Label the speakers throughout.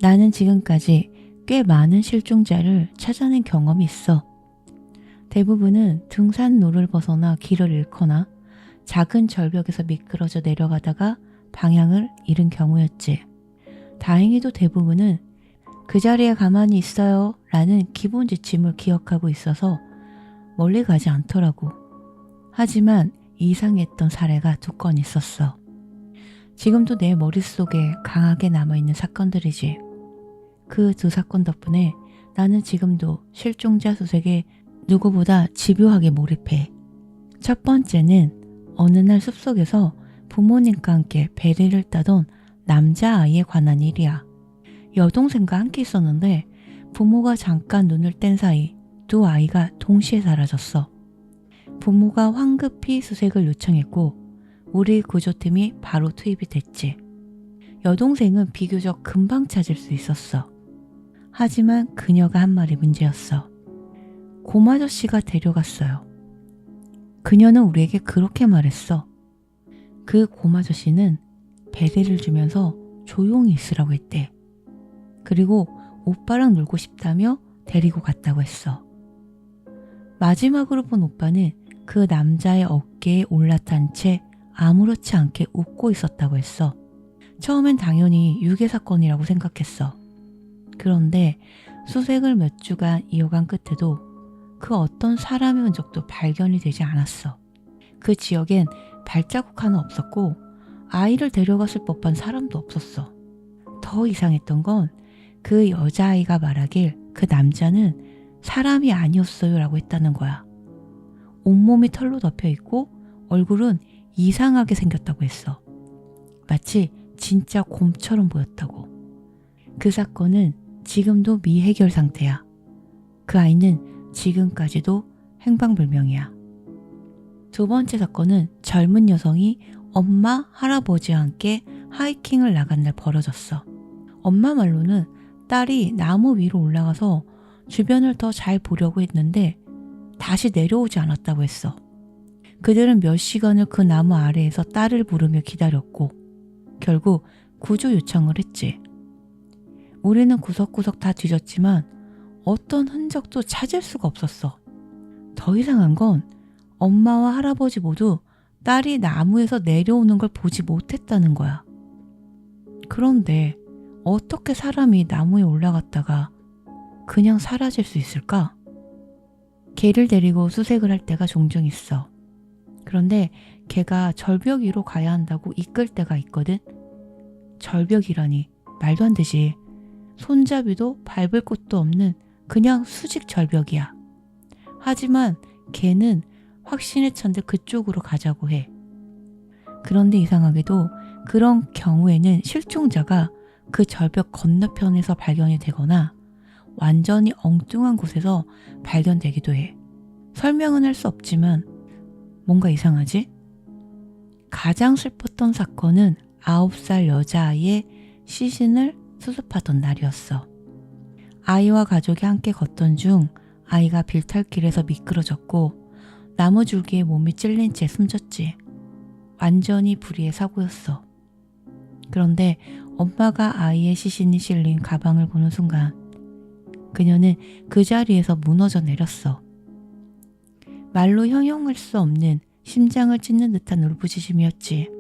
Speaker 1: 나는 지금까지 꽤 많은 실종자를 찾아낸 경험이 있어. 대부분은 등산로를 벗어나 길을 잃거나 작은 절벽에서 미끄러져 내려가다가 방향을 잃은 경우였지. 다행히도 대부분은 그 자리에 가만히 있어요 라는 기본 지침을 기억하고 있어서 멀리 가지 않더라고. 하지만 이상했던 사례가 2건 있었어. 지금도 내 머릿속에 강하게 남아있는 사건들이지. 그 2사건 덕분에 나는 지금도 실종자 수색에 누구보다 집요하게 몰입해. 첫 번째는 어느 날 숲속에서 부모님과 함께 베리를 따던 남자아이에 관한 일이야. 여동생과 함께 있었는데 부모가 잠깐 눈을 뗀 사이 2 아이가 동시에 사라졌어. 부모가 황급히 수색을 요청했고 우리 구조팀이 바로 투입이 됐지. 여동생은 비교적 금방 찾을 수 있었어. 하지만 그녀가 한 말이 문제였어. 곰아저씨가 데려갔어요. 그녀는 우리에게 그렇게 말했어. 그 곰아저씨는 베리를 주면서 조용히 있으라고 했대. 그리고 오빠랑 놀고 싶다며 데리고 갔다고 했어. 마지막으로 본 오빠는 그 남자의 어깨에 올라탄 채 아무렇지 않게 웃고 있었다고 했어. 처음엔 당연히 유괴 사건이라고 생각했어. 그런데 수색을 몇 주간 이어간 끝에도 그 어떤 사람의 흔적도 발견이 되지 않았어. 그 지역엔 발자국 하나 없었고 아이를 데려갔을 법한 사람도 없었어. 더 이상했던 건 그 여자아이가 말하길 그 남자는 사람이 아니었어요 라고 했다는 거야. 온몸이 털로 덮여 있고 얼굴은 이상하게 생겼다고 했어. 마치 진짜 곰처럼 보였다고. 그 사건은 지금도 미해결 상태야. 그 아이는 지금까지도 행방불명이야. 2번째 사건은 젊은 여성이 엄마, 할아버지와 함께 하이킹을 나간 날 벌어졌어. 엄마 말로는 딸이 나무 위로 올라가서 주변을 더 잘 보려고 했는데 다시 내려오지 않았다고 했어. 그들은 몇 시간을 그 나무 아래에서 딸을 부르며 기다렸고 결국 구조 요청을 했지. 우리는 구석구석 다 뒤졌지만 어떤 흔적도 찾을 수가 없었어. 더 이상한 건 엄마와 할아버지 모두 딸이 나무에서 내려오는 걸 보지 못했다는 거야. 그런데 어떻게 사람이 나무에 올라갔다가 그냥 사라질 수 있을까? 개를 데리고 수색을 할 때가 종종 있어. 그런데 개가 절벽 위로 가야 한다고 이끌 때가 있거든. 절벽이라니 말도 안 되지. 손잡이도 밟을 곳도 없는 그냥 수직 절벽이야. 하지만 개는 확신에 찬 듯 그쪽으로 가자고 해. 그런데 이상하게도 그런 경우에는 실종자가 그 절벽 건너편에서 발견이 되거나 완전히 엉뚱한 곳에서 발견되기도 해. 설명은 할 수 없지만 뭔가 이상하지? 가장 슬펐던 사건은 9살 여자아이의 시신을 수습하던 날이었어. 아이와 가족이 함께 걷던 중 아이가 빌탈길에서 미끄러졌고 나무 줄기에 몸이 찔린 채 숨졌지. 완전히 불의의 사고였어. 그런데 엄마가 아이의 시신이 실린 가방을 보는 순간 그녀는 그 자리에서 무너져 내렸어. 말로 형용할 수 없는 심장을 찢는 듯한 울부짖음이었지.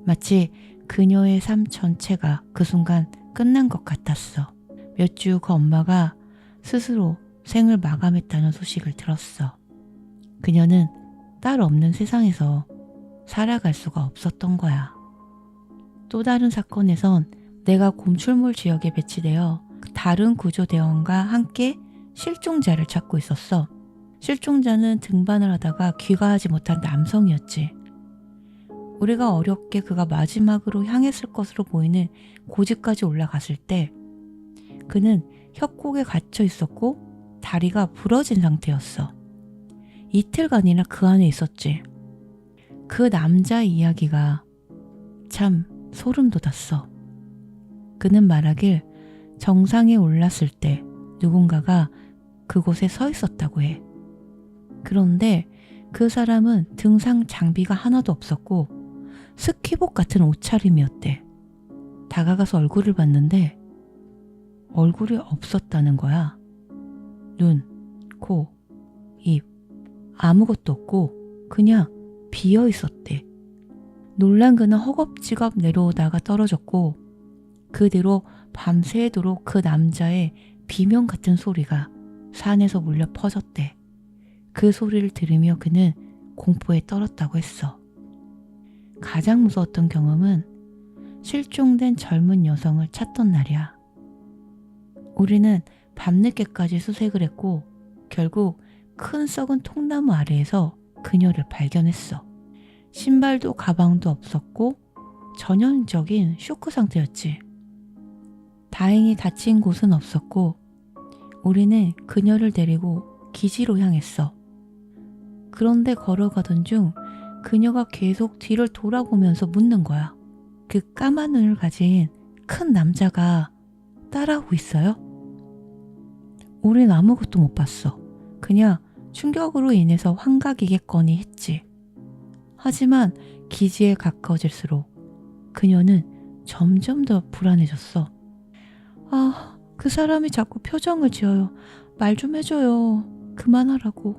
Speaker 1: 마치 그녀의 삶 전체가 그 순간 끝난 것 같았어. 몇 주 후 그 엄마가 스스로 생을 마감했다는 소식을 들었어. 그녀는 딸 없는 세상에서 살아갈 수가 없었던 거야. 또 다른 사건에선 내가 곰출몰 지역에 배치되어 다른 구조대원과 함께 실종자를 찾고 있었어. 실종자는 등반을 하다가 귀가하지 못한 남성이었지. 우리가 어렵게 그가 마지막으로 향했을 것으로 보이는 고지까지 올라갔을 때 그는 협곡에 갇혀 있었고 다리가 부러진 상태였어. 이틀간이나 그 안에 있었지. 그 남자 이야기가 참 소름 돋았어. 그는 말하길 정상에 올랐을 때 누군가가 그곳에 서 있었다고 해. 그런데 그 사람은 등산 장비가 하나도 없었고 스키복 같은 옷차림이었대. 다가가서 얼굴을 봤는데 얼굴이 없었다는 거야. 눈, 코, 입, 아무것도 없고 그냥 비어 있었대. 놀란 그는 허겁지겁 내려오다가 떨어졌고 그 뒤로 밤새도록 그 남자의 비명 같은 소리가 산에서 울려 퍼졌대. 그 소리를 들으며 그는 공포에 떨었다고 했어. 가장 무서웠던 경험은 실종된 젊은 여성을 찾던 날이야. 우리는 밤늦게까지 수색을 했고 결국 큰 썩은 통나무 아래에서 그녀를 발견했어. 신발도 가방도 없었고 전형적인 쇼크 상태였지. 다행히 다친 곳은 없었고 우리는 그녀를 데리고 기지로 향했어. 그런데 걸어가던 중 그녀가 계속 뒤를 돌아보면서 묻는 거야. 그 까만 눈을 가진 큰 남자가 따라오고 있어요? 우린 아무것도 못 봤어. 그냥 충격으로 인해서 환각이겠거니 했지. 하지만 기지에 가까워질수록 그녀는 점점 더 불안해졌어. 아, 그 사람이 자꾸 표정을 지어요. 말 좀 해줘요. 그만하라고.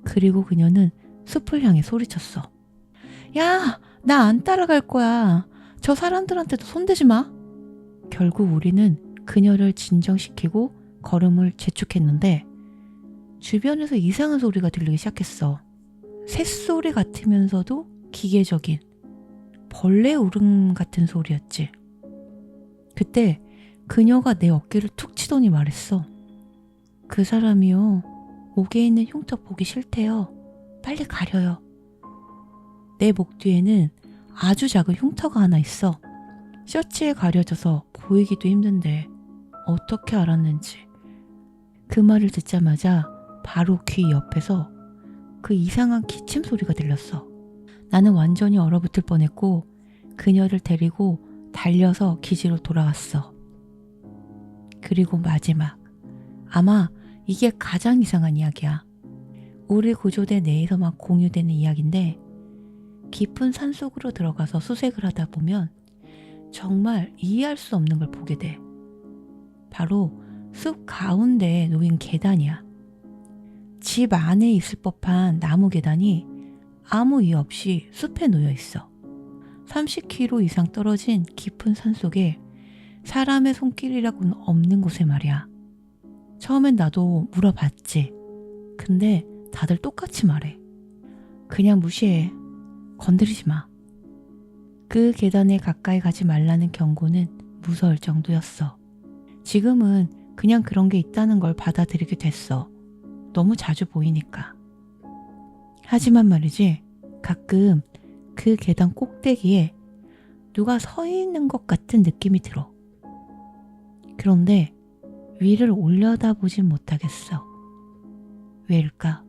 Speaker 1: 그리고 그녀는 숲을 향해 소리쳤어. 야, 나 안 따라갈 거야. 저 사람들한테도 손대지 마. 결국 우리는 그녀를 진정시키고 걸음을 재촉했는데 주변에서 이상한 소리가 들리기 시작했어. 새소리 같으면서도 기계적인 벌레 울음 같은 소리였지. 그때 그녀가 내 어깨를 툭 치더니 말했어. 그 사람이요. 목에 있는 흉터 보기 싫대요. 빨리 가려요. 내 목 뒤에는 아주 작은 흉터가 하나 있어. 셔츠에 가려져서 보이기도 힘든데 어떻게 알았는지. 그 말을 듣자마자 바로 귀 옆에서 그 이상한 기침 소리가 들렸어. 나는 완전히 얼어붙을 뻔했고 그녀를 데리고 달려서 기지로 돌아왔어. 그리고 마지막, 아마 이게 가장 이상한 이야기야. 우리 구조대 내에서만 공유되는 이야기인데 깊은 산속으로 들어가서 수색을 하다 보면 정말 이해할 수 없는 걸 보게 돼. 바로 숲 가운데에 놓인 계단이야. 집 안에 있을 법한 나무 계단이 아무 이유 없이 숲에 놓여 있어. 30km 이상 떨어진 깊은 산속에 사람의 손길이라고는 없는 곳에 말이야. 처음엔 나도 물어봤지. 근데 다들 똑같이 말해. 그냥 무시해. 건드리지 마. 그 계단에 가까이 가지 말라는 경고는 무서울 정도였어. 지금은 그냥 그런 게 있다는 걸 받아들이게 됐어. 너무 자주 보이니까. 하지만 말이지, 가끔 그 계단 꼭대기에 누가 서 있는 것 같은 느낌이 들어. 그런데 위를 올려다보진 못하겠어. 왜일까?